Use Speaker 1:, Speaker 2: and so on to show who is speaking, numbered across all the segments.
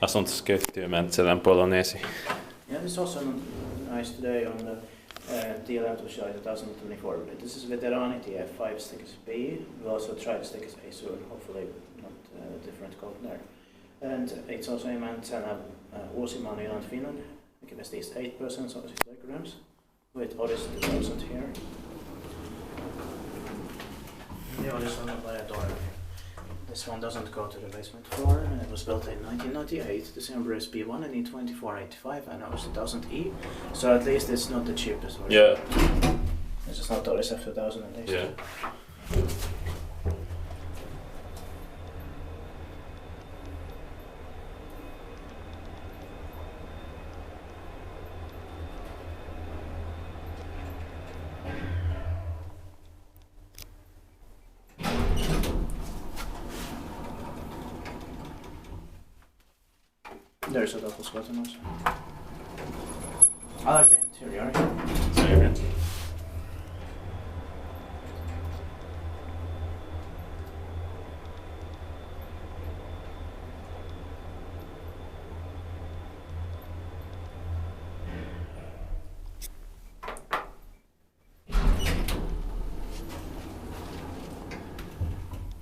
Speaker 1: asuntoskytti i Mäntsälän Polonesi.
Speaker 2: Yeah, this is also nice today on the TL to show 2024. This is Veteraanitie F5 stickers B. We'll also try the stickers A soon, hopefully not different code there. And it's also in Mäntsälä, Finland, Finland. The capacity is 8%, so 6 grams. With Otis 2000 here. The Otis on the player door. This one doesn't go to the basement floor, and it was built in 1998. The December is B1 and E2485, and it was 1000E. So at least it's not the cheapest version.
Speaker 1: Yeah.
Speaker 2: This is not Otis F2000 at least.
Speaker 1: Yeah.
Speaker 2: There's a double skeleton also. I like the interior.
Speaker 1: Same.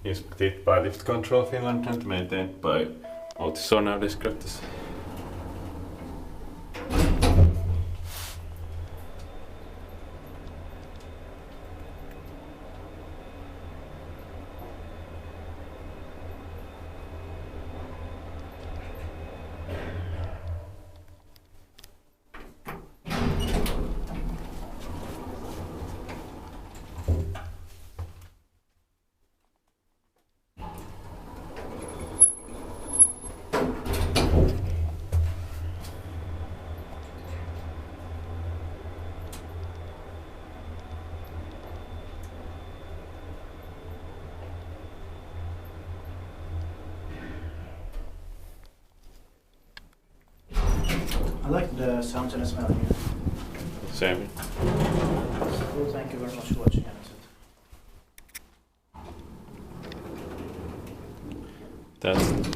Speaker 1: Inspected by Lift Control Finland and maintained by Otis now described this.
Speaker 2: I like the sound and the smell here.
Speaker 1: Same.
Speaker 2: Well, thank you very much for watching.
Speaker 1: That's